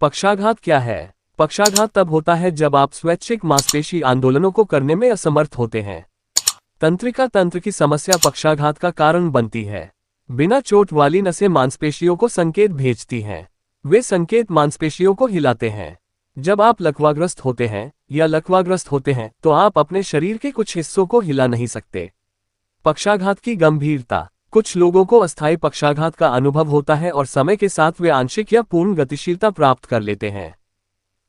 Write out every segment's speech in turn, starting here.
पक्षाघात क्या है? पक्षाघात तब होता है जब आप स्वैच्छिक मांसपेशी आंदोलनों को करने में असमर्थ होते हैं। तंत्रिका तंत्र की समस्या पक्षाघात का कारण बनती है। बिना चोट वाली नसें मांसपेशियों को संकेत भेजती हैं। वे संकेत मांसपेशियों को हिलाते हैं। जब आप लकवाग्रस्त होते हैं या लकवाग्रस्त होते हैं तो आप अपने शरीर के कुछ हिस्सों को हिला नहीं सकते। पक्षाघात की गंभीरता। कुछ लोगों को अस्थायी पक्षाघात का अनुभव होता है और समय के साथ वे आंशिक या पूर्ण गतिशीलता प्राप्त कर लेते हैं।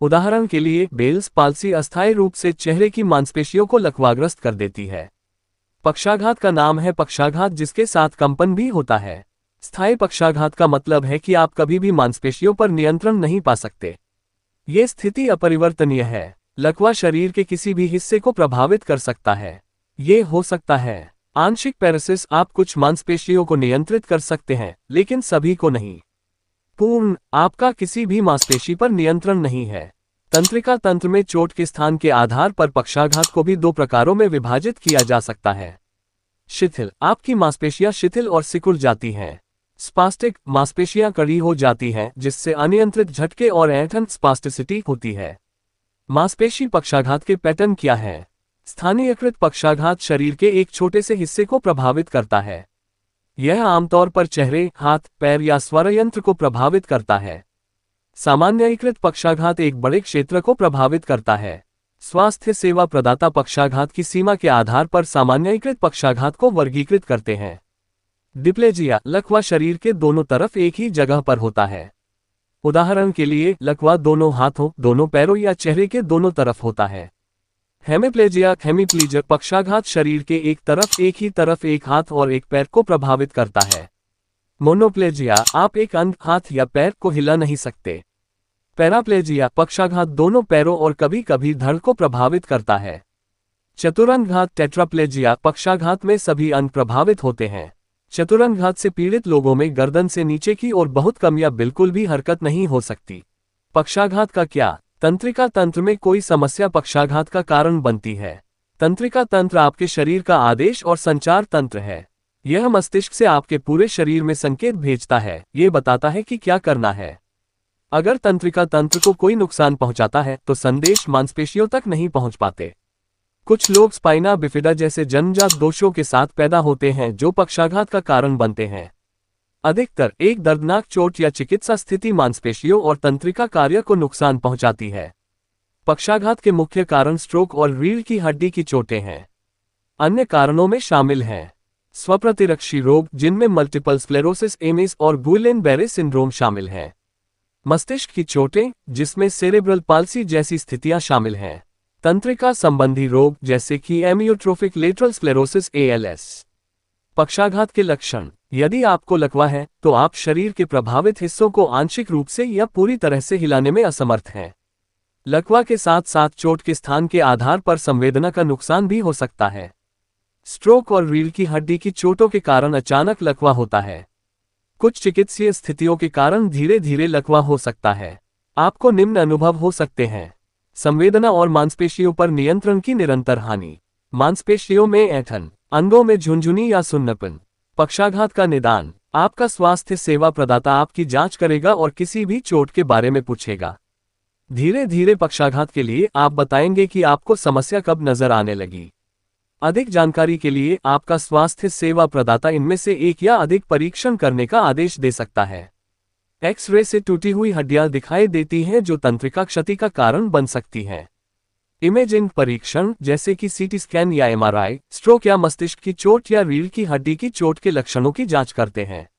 उदाहरण के लिए बेल्स पाल्सी अस्थायी रूप से चेहरे की मांसपेशियों को लकवाग्रस्त कर देती है। पक्षाघात का नाम है पक्षाघात जिसके साथ कंपन भी होता है। स्थायी पक्षाघात का मतलब है कि आप कभी भी मांसपेशियों पर नियंत्रण नहीं पा सकते। ये स्थिति अपरिवर्तनीय है। लकवा शरीर के किसी भी हिस्से को प्रभावित कर सकता है। ये हो सकता है आंशिक पैरासिस, आप कुछ मांसपेशियों को नियंत्रित कर सकते हैं लेकिन सभी को नहीं। पूर्ण, आपका किसी भी मांसपेशी पर नियंत्रण नहीं है। तंत्रिका तंत्र में चोट के स्थान के आधार पर पक्षाघात को भी दो प्रकारों में विभाजित किया जा सकता है। शिथिल, आपकी मांसपेशियां शिथिल और सिकुड़ जाती हैं। स्पास्टिक, मांसपेशियां कड़ी हो जाती हैं जिससे अनियंत्रित झटके और ऐंठन स्पास्टिसिटी होती है। मांसपेशी पक्षाघात के पैटर्न क्या हैं? स्थानीयकृत पक्षाघात शरीर के एक छोटे से हिस्से को प्रभावित करता है। यह आमतौर पर चेहरे, हाथ, पैर या स्वरयंत्र को प्रभावित करता है। सामान्यीकृत पक्षाघात एक बड़े क्षेत्र को प्रभावित करता है। स्वास्थ्य सेवा प्रदाता पक्षाघात की सीमा के आधार पर सामान्यीकृत पक्षाघात को वर्गीकृत करते हैं। डिप्लेजिया, लकवा शरीर के दोनों तरफ एक ही जगह पर होता है। उदाहरण के लिए लकवा दोनों हाथों, दोनों पैरों या चेहरे के दोनों तरफ होता है। हेमिप्लेजिया, हेमिप्लीजर पक्षाघात शरीर के एक ही तरफ एक हाथ और एक पैर को प्रभावित करता है। मोनोप्लेजिया, आप एक अंध हाथ या पैर को हिला नहीं सकते। पैराप्लेजिया, पक्षाघात दोनों पैरों और कभी कभी धड़ को प्रभावित करता है। चतुरंगघात टेट्राप्लेजिया, पक्षाघात में सभी अंग प्रभावित होते हैं। चतुरंगघात से पीड़ित लोगों में गर्दन से नीचे की ओर बहुत कम या बिल्कुल भी हरकत नहीं हो सकती। पक्षाघात का क्या? तंत्रिका तंत्र में कोई समस्या पक्षाघात का कारण बनती है। तंत्रिका तंत्र आपके शरीर का आदेश और संचार तंत्र है। यह मस्तिष्क से आपके पूरे शरीर में संकेत भेजता है, ये बताता है कि क्या करना है। अगर तंत्रिका तंत्र को कोई नुकसान पहुंचाता है तो संदेश मांसपेशियों तक नहीं पहुंच पाते। कुछ लोग स्पाइना बिफिडा जैसे जन्मजात दोषों के साथ पैदा होते हैं जो पक्षाघात का कारण बनते हैं। अधिकतर एक दर्दनाक चोट या चिकित्सा स्थिति मांसपेशियों और तंत्रिका कार्य को नुकसान पहुंचाती है। पक्षाघात के मुख्य कारण स्ट्रोक और रीढ़ की हड्डी की चोटें हैं। अन्य कारणों में शामिल हैं स्वप्रतिरक्षी रोग जिनमें मल्टीपल स्क्लेरोसिस, एमिस और गुइलेन बेरे सिंड्रोम शामिल हैं। मस्तिष्क की चोटें जिसमें सेरेब्रल पाल्सी जैसी स्थितियां शामिल हैं। तंत्रिका संबंधी रोग जैसे कि एमियोट्रोफिक लेटरल स्क्लेरोसिस ALS। पक्षाघात के लक्षण। यदि आपको लकवा है तो आप शरीर के प्रभावित हिस्सों को आंशिक रूप से या पूरी तरह से हिलाने में असमर्थ हैं। लकवा के साथ साथ चोट के स्थान के आधार पर संवेदना का नुकसान भी हो सकता है। स्ट्रोक और रीढ़ की हड्डी की चोटों के कारण अचानक लकवा होता है। कुछ चिकित्सीय स्थितियों के कारण धीरे धीरे लकवा हो सकता है। आपको निम्न अनुभव हो सकते हैं: संवेदना और मांसपेशियों पर नियंत्रण की निरंतर हानि, मांसपेशियों में ऐंठन, अंगों में झुनझुनी या सुन्नपन। पक्षाघात का निदान। आपका स्वास्थ्य सेवा प्रदाता आपकी जांच करेगा और किसी भी चोट के बारे में पूछेगा। धीरे धीरे पक्षाघात के लिए आप बताएंगे कि आपको समस्या कब नजर आने लगी। अधिक जानकारी के लिए आपका स्वास्थ्य सेवा प्रदाता इनमें से एक या अधिक परीक्षण करने का आदेश दे सकता है। एक्स-रे से टूटी हुई हड्डियां दिखाई देती हैं जो तंत्रिका क्षति का कारण बन सकती हैं। इमेजिंग परीक्षण जैसे कि CT स्कैन या MRI, स्ट्रोक या मस्तिष्क की चोट या रीढ़ की हड्डी की चोट के लक्षणों की जांच करते हैं।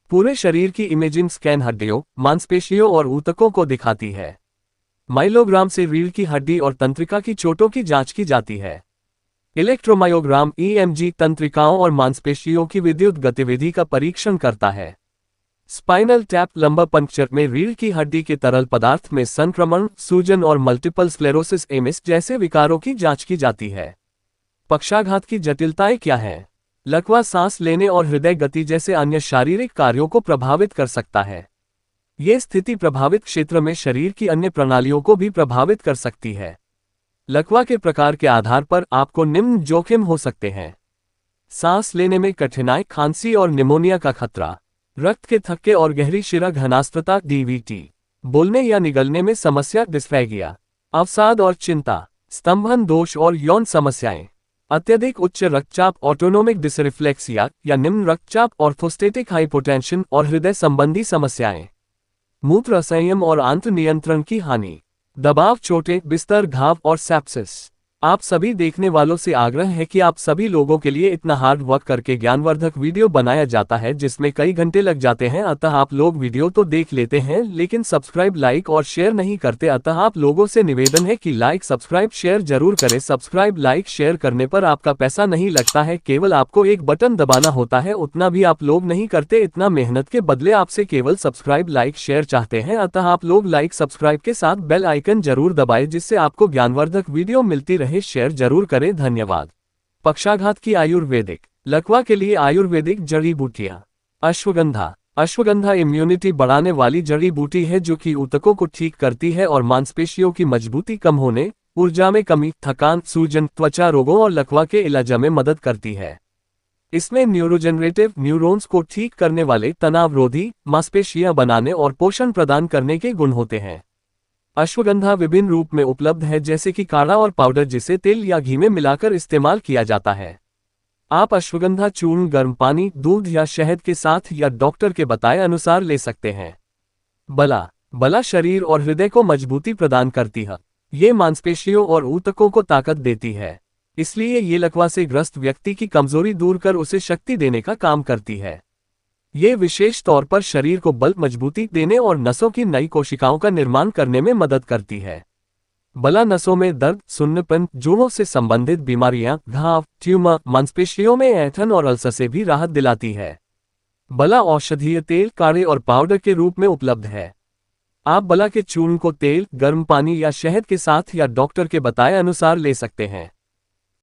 पूरे शरीर की इमेजिंग स्कैन हड्डियों, मांसपेशियों और ऊतकों को दिखाती है। माइलोग्राम से रीढ़ की हड्डी और तंत्रिका की चोटों की जांच की जाती है। इलेक्ट्रोमायोग्राम EMG तंत्रिकाओं और मांसपेशियों की विद्युत गतिविधि का परीक्षण करता है। स्पाइनल टैप लंबा पंक्चर में रीढ़ की हड्डी के तरल पदार्थ में संक्रमण, सूजन और मल्टीपल स्क्लेरोसिस एमिस जैसे विकारों की जांच की जाती है। पक्षाघात की जटिलताएं क्या हैं? लकवा सांस लेने और हृदय गति जैसे अन्य शारीरिक कार्यों को प्रभावित कर सकता है। ये स्थिति प्रभावित क्षेत्र में शरीर की अन्य प्रणालियों को भी प्रभावित कर सकती है। लकवा के प्रकार के आधार पर आपको निम्न जोखिम हो सकते हैं: सांस लेने में कठिनाई, खांसी और निमोनिया का खतरा, रक्त के थक्के और गहरी शिरा घनास्त्रता DVT, बोलने या निगलने में समस्या, डिस्फेगिया, अवसाद और चिंता, स्तंभन दोष और यौन समस्याएं, अत्यधिक उच्च रक्तचाप, ऑटोनोमिक डिसरिफ्लेक्सिया या निम्न रक्तचाप, ऑर्थोस्टेटिक हाइपोटेंशन और हृदय संबंधी समस्याएं, मूत्र असंयम और आंत्र नियंत्रण की हानि, दबाव, चोटें, बिस्तर घाव और सेप्सिस। आप सभी देखने वालों से आग्रह है कि आप सभी लोगों के लिए इतना हार्ड वर्क करके ज्ञानवर्धक वीडियो बनाया जाता है जिसमें कई घंटे लग जाते हैं, अतः आप लोग वीडियो तो देख लेते हैं लेकिन सब्सक्राइब, लाइक और शेयर नहीं करते, अतः आप लोगों से निवेदन है कि लाइक, सब्सक्राइब, शेयर जरूर करें। सब्सक्राइब, लाइक, शेयर करने पर आपका पैसा नहीं लगता है, केवल आपको एक बटन दबाना होता है, उतना भी आप लोग नहीं करते। इतना मेहनत के बदले आपसे केवल सब्सक्राइब, लाइक, शेयर चाहते हैं, अतः आप लोग लाइक, सब्सक्राइब के साथ बेल आइकन जरूर दबाएं जिससे आपको ज्ञानवर्धक वीडियो मिलती रहे। शेयर जरूर करें, धन्यवाद। पक्षाघात की आयुर्वेदिक, लकवा के लिए आयुर्वेदिक जड़ी बूटियां। अश्वगंधा। अश्वगंधा इम्यूनिटी बढ़ाने वाली जड़ी बूटी है जो कि ऊतकों को ठीक करती है और मांसपेशियों की मजबूती कम होने, ऊर्जा में कमी, थकान, सूजन, त्वचा रोगों और लकवा के इलाज में मदद करती है। इसमें न्यूरोजेनरेटिव, न्यूरॉन्स को ठीक करने वाले, तनावरोधी, मांसपेशियां बनाने और पोषण प्रदान करने के गुण होते हैं। अश्वगंधा विभिन्न रूप में उपलब्ध है जैसे कि काढ़ा और पाउडर जिसे तेल या घी में मिलाकर इस्तेमाल किया जाता है। आप अश्वगंधा चूर्ण गर्म पानी, दूध या शहद के साथ या डॉक्टर के बताए अनुसार ले सकते हैं। बला। बला शरीर और हृदय को मजबूती प्रदान करती है। ये मांसपेशियों और ऊतकों को ताकत देती है, इसलिए ये लकवा से ग्रस्त व्यक्ति की कमजोरी दूर कर उसे शक्ति देने का काम करती है। ये विशेष तौर पर शरीर को बल, मजबूती देने और नसों की नई कोशिकाओं का निर्माण करने में मदद करती है। बला नसों में दर्द, सुन्नपन, जोड़ों से संबंधित बीमारियां, घाव, ट्यूमर, मांसपेशियों में ऐंठन और अल्सर से भी राहत दिलाती है। बला औषधीय तेल, काढ़े और पाउडर के रूप में उपलब्ध है। आप बला के चूर्ण को तेल, गर्म पानी या शहद के साथ या डॉक्टर के बताए अनुसार ले सकते हैं।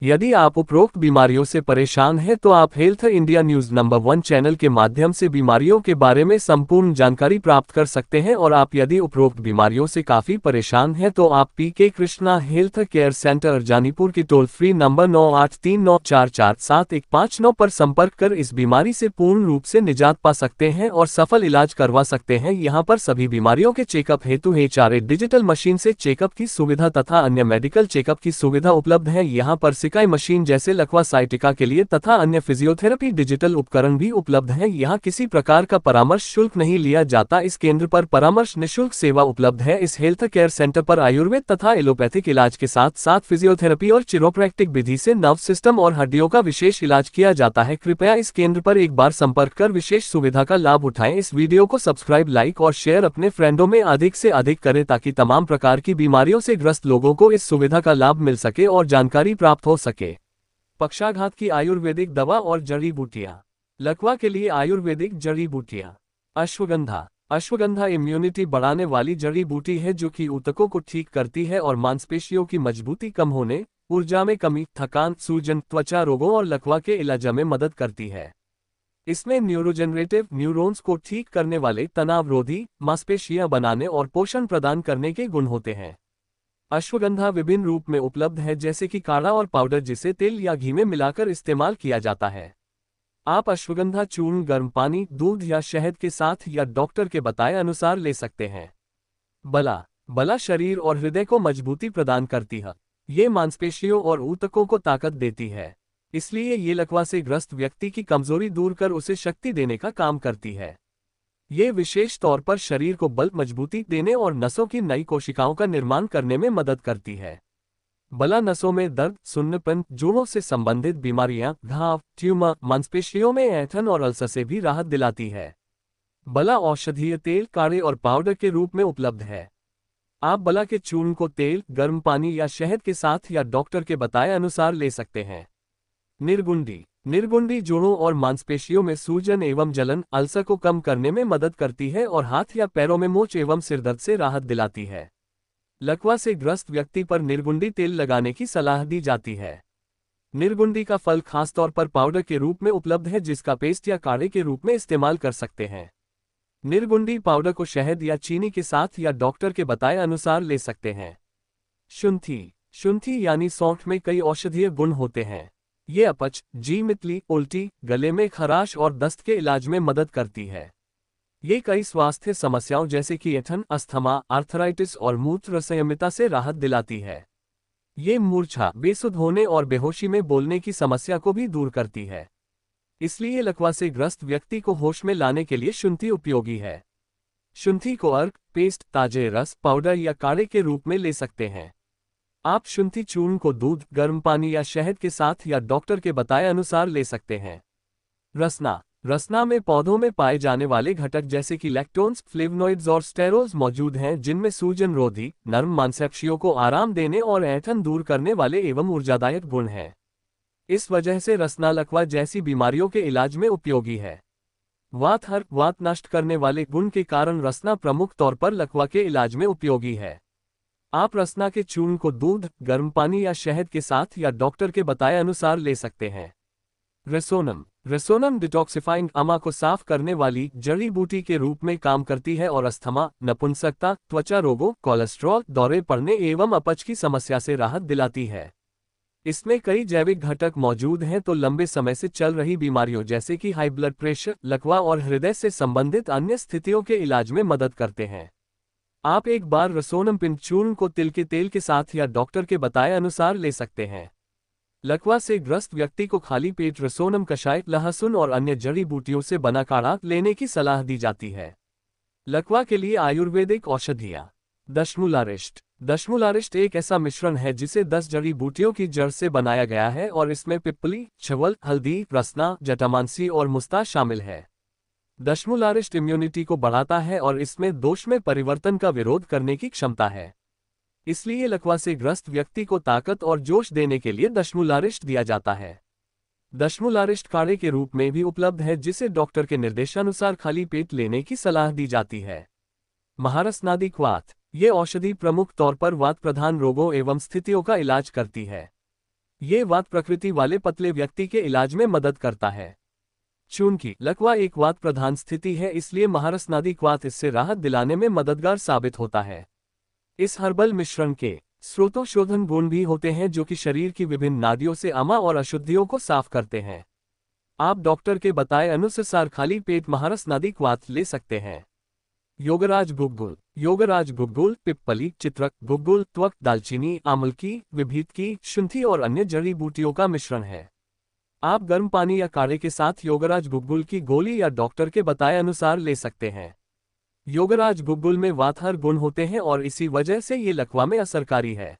यदि आप उपरोक्त बीमारियों से परेशान हैं तो आप health India news number 1 channel के माध्यम से बीमारियों के बारे में संपूर्ण जानकारी प्राप्त कर सकते हैं और आप यदि उपरोक्त बीमारियों से काफी परेशान हैं तो आप PK Krishna health care centre Janipur की टोल फ्री नंबर 9839447159 पर संपर्क कर इस बीमारी से पूर्ण रूप से निजात पा सकते हैं और सफल इलाज करवा सकते हैं। यहाँ पर सभी बीमारियों के चेकअप हेतु HRA डिजिटल मशीन से चेकअप की सुविधा तथा अन्य मेडिकल चेकअप की सुविधा उपलब्ध है। यहाँ पर सिकाई मशीन जैसे लकवा, साइटिका के लिए तथा अन्य फिजियोथेरेपी डिजिटल उपकरण भी उपलब्ध हैं। यहाँ किसी प्रकार का परामर्श शुल्क नहीं लिया जाता। इस केंद्र पर परामर्श निःशुल्क सेवा उपलब्ध है। इस हेल्थ केयर सेंटर पर आयुर्वेद तथा एलोपैथिक इलाज के साथ साथ फिजियोथेरेपी और चिरोप्रैक्टिक विधि से नर्व सिस्टम और हड्डियों का विशेष इलाज किया जाता है। कृपया इस केंद्र पर एक बार संपर्क कर विशेष सुविधा का लाभ उठाएं। इस वीडियो को सब्सक्राइब, लाइक और शेयर अपने फ्रेंडों में अधिक से अधिक करें ताकि तमाम प्रकार की बीमारियों से ग्रस्त लोगों को इस सुविधा का लाभ मिल सके और जानकारी प्राप्त हो सके। पक्षाघात की आयुर्वेदिक दवा और जड़ी बूटियां। लकवा के लिए आयुर्वेदिक जड़ी बूटियां। अश्वगंधा। अश्वगंधा इम्यूनिटी बढ़ाने वाली जड़ी बूटी है जो कि ऊतकों को ठीक करती है और मांसपेशियों की मजबूती कम होने, ऊर्जा में कमी, थकान, सूजन, त्वचा रोगों और लकवा के इलाज में मदद करती है। इसमें न्यूरोजेनरेटिव, न्यूरॉन्स को ठीक करने वाले, तनावरोधी, मांसपेशियां बनाने और पोषण प्रदान करने के गुण होते हैं। अश्वगंधा विभिन्न रूप में उपलब्ध है जैसे कि काढ़ा और पाउडर जिसे तेल या घी में मिलाकर इस्तेमाल किया जाता है। आप अश्वगंधा चूर्ण गर्म पानी, दूध या शहद के साथ या डॉक्टर के बताए अनुसार ले सकते हैं। बला। बला शरीर और हृदय को मजबूती प्रदान करती है। ये मांसपेशियों और ऊतकों को ताकत देती है, इसलिए ये लकवा से ग्रस्त व्यक्ति की कमजोरी दूर कर उसे शक्ति देने का काम करती है। ये विशेष तौर पर शरीर को बल, मजबूती देने और नसों की नई कोशिकाओं का निर्माण करने में मदद करती है। बला नसों में दर्द, सुन्नपन, जोड़ों से संबंधित बीमारियां, घाव, ट्यूमर, मांसपेशियों में ऐंठन और अल्सर से भी राहत दिलाती है। बला औषधीय तेल, काढ़े और पाउडर के रूप में उपलब्ध है। आप बला के चूर्ण को तेल, गर्म पानी या शहद के साथ या डॉक्टर के बताए अनुसार ले सकते हैं। निर्गुंडी। निर्गुंडी जोड़ों और मांसपेशियों में सूजन एवं जलन, अल्सर को कम करने में मदद करती है और हाथ या पैरों में मोच एवं सिरदर्द से राहत दिलाती है। लकवा से ग्रस्त व्यक्ति पर निर्गुंडी तेल लगाने की सलाह दी जाती है। निर्गुंडी का फल खासतौर पर पाउडर के रूप में उपलब्ध है जिसका पेस्ट या काढ़े के रूप में इस्तेमाल कर सकते हैं। निर्गुंडी पाउडर को शहद या चीनी के साथ या डॉक्टर के बताए अनुसार ले सकते हैं। शुंठी। शुंठी यानी सौंठ में कई औषधीय गुण होते हैं। ये अपच, जी मितली, उल्टी, गले में खराश और दस्त के इलाज में मदद करती है। ये कई स्वास्थ्य समस्याओं जैसे कि ऐंठन, अस्थमा, आर्थराइटिस और मूत्र संयमिता से राहत दिलाती है। ये मूर्छा, बेसुध होने और बेहोशी में बोलने की समस्या को भी दूर करती है। इसलिए लकवा से ग्रस्त व्यक्ति को होश में लाने के लिए शुंठी उपयोगी है। शुंठी को अर्क, पेस्ट, ताजे रस, पाउडर या काढ़े के रूप में ले सकते हैं। आप शुंठी चूर्ण को दूध, गर्म पानी या शहद के साथ या डॉक्टर के बताए अनुसार ले सकते हैं। रसना। रसना में पौधों में पाए जाने वाले घटक जैसे कि लैक्टोन्स, फ्लेवनॉइड्स और स्टेरोल्स मौजूद हैं, जिनमें सूजन रोधी, नर्म मांसपेशियों को आराम देने और ऐंठन दूर करने वाले एवं ऊर्जादायक गुण हैं। इस वजह से रसना लकवा जैसी बीमारियों के इलाज में उपयोगी है। वात नष्ट करने वाले गुण के कारण रसना प्रमुख तौर पर लकवा के इलाज में उपयोगी है। आप रसना के चूर्ण को दूध, गर्म पानी या शहद के साथ या डॉक्टर के बताए अनुसार ले सकते हैं। रेसोनम। रेसोनम डिटॉक्सिफाइंग अमा को साफ करने वाली जड़ी बूटी के रूप में काम करती है और अस्थमा, नपुंसकता, त्वचा रोगों, कोलेस्ट्रॉल, दौरे पड़ने एवं अपच की समस्या से राहत दिलाती है। इसमें कई जैविक घटक मौजूद हैं तो लंबे समय से चल रही बीमारियों जैसे कि हाई ब्लड प्रेशर, लकवा और हृदय से संबंधित अन्य स्थितियों के इलाज में मदद करते हैं। आप एक बार रेसोनम पिंड चूर्ण को तिल के तेल के साथ या डॉक्टर के बताए अनुसार ले सकते हैं। लकवा से ग्रस्त व्यक्ति को खाली पेट रेसोनम कषाय, लहसुन और अन्य जड़ी बूटियों से बना काढ़ा लेने की सलाह दी जाती है। लकवा के लिए आयुर्वेदिक औषधियाँ। दशमूलारिष्ट। दशमूलारिष्ट एक ऐसा मिश्रण है जिसे 10 जड़ी बूटियों की जड़ से बनाया गया है और इसमें पिप्पली, छवल, हल्दी, रसना, जटामांसी और मुस्ता शामिल है। दशमूलारिष्ट इम्यूनिटी को बढ़ाता है और इसमें दोष में परिवर्तन का विरोध करने की क्षमता है। इसलिए लकवा से ग्रस्त व्यक्ति को ताकत और जोश देने के लिए दशमूलारिष्ट दिया जाता है। दशमूलारिष्ट काढ़े के रूप में भी उपलब्ध है जिसे डॉक्टर के निर्देशानुसार खाली पेट लेने की सलाह दी जाती है। महारसनादिक वात। ये औषधि प्रमुख तौर पर वात प्रधान रोगों एवं स्थितियों का इलाज करती है। ये वात प्रकृति वाले पतले व्यक्ति के इलाज में मदद करता है। चूंकि लकवा एक वात प्रधान स्थिति है इसलिए महारसनादिक वात इससे राहत दिलाने में मददगार साबित होता है। इस हर्बल मिश्रण के स्रोतों शोधन गुण भी होते हैं जो कि शरीर की विभिन्न नादियों से अमा और अशुद्धियों को साफ करते हैं। आप डॉक्टर के बताए अनुसार खाली पेट महारसनादिक वात ले सकते हैं। योगराज गुग्गुल। योगराज गुग्गुल पिप्पली, चित्रक, गुग्गुल, त्वक, दालचीनी, आमलकी, विभीतकी, शुंठी और अन्य जड़ी बूटियों का मिश्रण है। आप गर्म पानी या काढ़े के साथ योगराज गुग्गुल की गोली या डॉक्टर के बताए अनुसार ले सकते हैं। योगराज गुग्गुल में वातहर गुण होते हैं और इसी वजह से ये लकवा में असरकारी है।